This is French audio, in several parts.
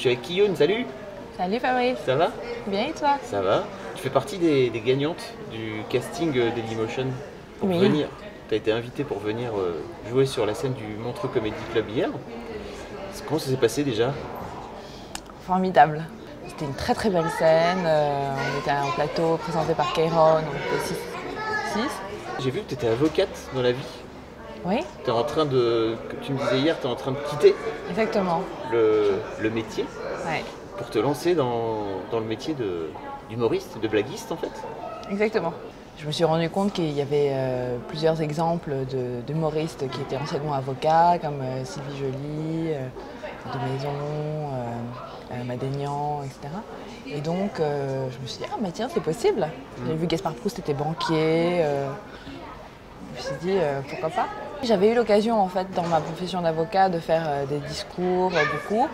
suis avec Kiyun, salut. Salut Fabrice. Ça va? Bien et toi? Ça va. Tu fais partie des gagnantes du casting Dailymotion pour Oui. venir. Tu as été invitée pour venir jouer sur la scène du Montreux Comedy Club hier. Comment ça s'est passé déjà? Formidable. C'était une très très belle scène. On était en plateau présenté par Kairon, on était 6. J'ai vu que tu étais avocate dans la vie. Oui, Tu es en train de, que tu me disais hier, tu es en train de quitter exactement. le métier Ouais, pour te lancer dans le métier d'humoriste, de blaguiste en fait. exactement. Je me suis rendu compte qu'il y avait plusieurs exemples d'humoristes qui étaient anciennement avocats, comme Sylvie Joly, De Maison, Madénian, etc. Et donc, je me suis dit, ah mais tiens, c'est possible. J'avais vu Gaspard Proust était banquier. Je me suis dit, pourquoi pas. J'avais eu l'occasion, en fait, dans ma profession d'avocat, de faire des discours, beaucoup,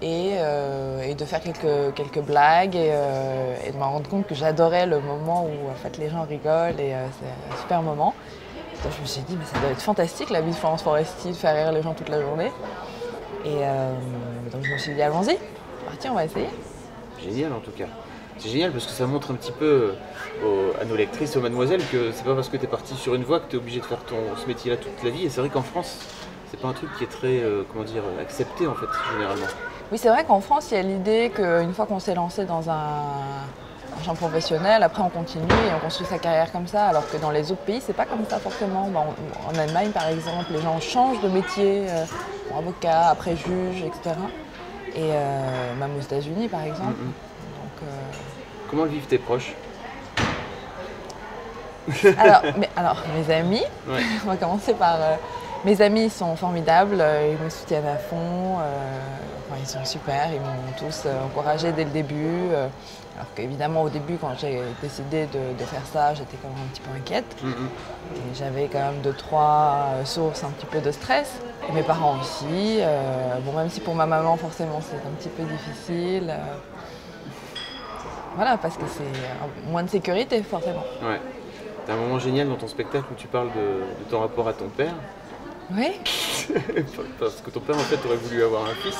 et de faire quelques blagues, et de me rendre compte que j'adorais le moment où, en fait, les gens rigolent, et c'est un super moment. Donc, je me suis dit, mais ça doit être fantastique, la vie de Florence Foresti, de faire rire les gens toute la journée. Et donc, je me suis dit, allons-y, c'est parti, on va essayer. Génial en tout cas. C'est génial parce que ça montre un petit peu à nos lectrices, aux mademoiselles, que c'est pas parce que tu es parti sur une voie que tu es obligé de faire ce métier-là toute la vie. Et c'est vrai qu'en France, c'est pas un truc qui est très, accepté en fait, généralement. Oui, c'est vrai qu'en France, il y a l'idée qu'une fois qu'on s'est lancé dans un champ professionnel, après on continue et on construit sa carrière comme ça, alors que dans les autres pays, c'est pas comme ça forcément. En Allemagne, par exemple, les gens changent de métier, avocat, après juge, etc. Et même aux États-Unis, par exemple. Donc, Comment le vivent tes proches? alors, mes amis, Ouais. on va commencer par... mes amis sont formidables, ils me soutiennent à fond, ils sont super, ils m'ont tous encouragée dès le début. Alors qu'évidemment au début, quand j'ai décidé de faire ça, j'étais quand même un petit peu inquiète. Et j'avais quand même 2-3 sources un petit peu de stress. Et mes parents aussi. Même si pour ma maman forcément c'est un petit peu difficile. Voilà, parce que c'est moins de sécurité forcément. Ouais. T'as un moment génial dans ton spectacle où tu parles de ton rapport à ton père. Oui. Parce que ton père en fait aurait voulu avoir un fils.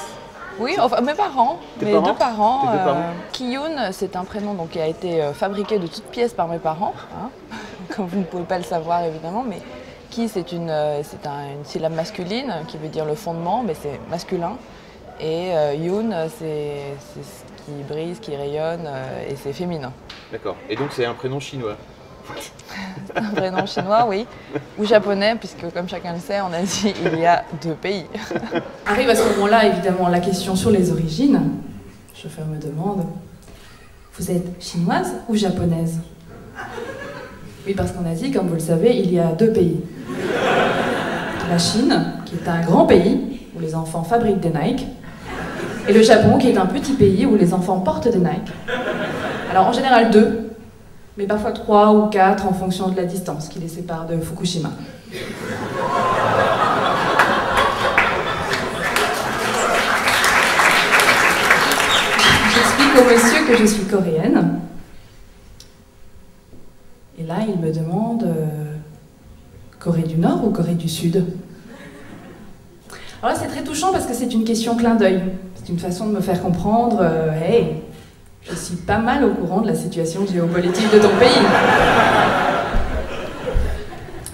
Oui, enfin mes parents, Tes mes parents deux parents. Tes deux parents Kiyun, c'est un prénom donc, qui a été fabriqué de toutes pièces par mes parents, hein. Comme vous ne pouvez pas le savoir évidemment, mais Ki c'est une syllabe masculine qui veut dire le fondement, mais c'est masculin. Et Yun, c'est ce qui brille, ce qui rayonne, et c'est féminin. D'accord. Et donc c'est un prénom chinois. C'est un prénom chinois, oui, ou japonais, puisque comme chacun le sait, en Asie, il y a 2 pays. Arrive à ce moment-là, évidemment, la question sur les origines. Le chauffeur me demande, vous êtes chinoise ou japonaise? Oui, parce qu'en Asie, comme vous le savez, il y a 2 pays. La Chine, qui est un grand pays, où les enfants fabriquent des Nike, et le Japon, qui est un petit pays, où les enfants portent des Nike. Alors en général 2, mais parfois 3 ou 4 en fonction de la distance qui les sépare de Fukushima. J'explique au monsieur que je suis coréenne. Et là, il me demande Corée du Nord ou Corée du Sud? Alors là, c'est très touchant parce que c'est une question clin d'œil. C'est une façon de me faire comprendre hey, je suis pas mal au courant de la situation géopolitique de ton pays.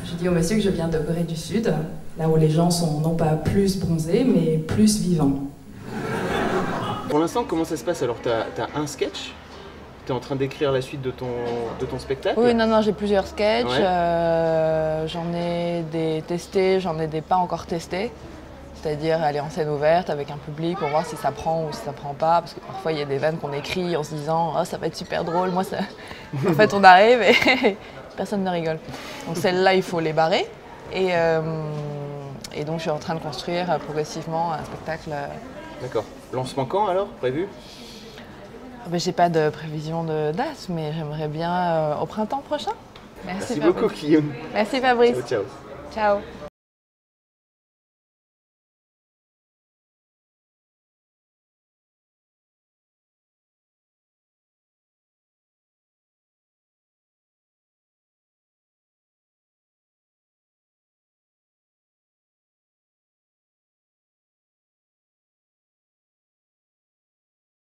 Je dis au monsieur que je viens de Corée du Sud, là où les gens sont non pas plus bronzés, mais plus vivants. Pour l'instant, comment ça se passe? Alors t'as un sketch? T'es en train d'écrire la suite de ton spectacle? Oui, non, j'ai plusieurs sketchs. Ouais. J'en ai des testés, j'en ai des pas encore testés. C'est-à-dire aller en scène ouverte avec un public pour voir si ça prend ou si ça prend pas. Parce que parfois, il y a des vannes qu'on écrit en se disant « Oh, ça va être super drôle ». Moi, ça... En fait, on arrive et personne ne rigole. Donc celles-là, il faut les barrer. Et donc, je suis en train de construire progressivement un spectacle. D'accord. Lancement quand alors, prévu? J'ai pas de prévision de date, mais j'aimerais bien au printemps prochain. Merci beaucoup, Kiyun. Merci Fabrice. Ciao, ciao. Ciao.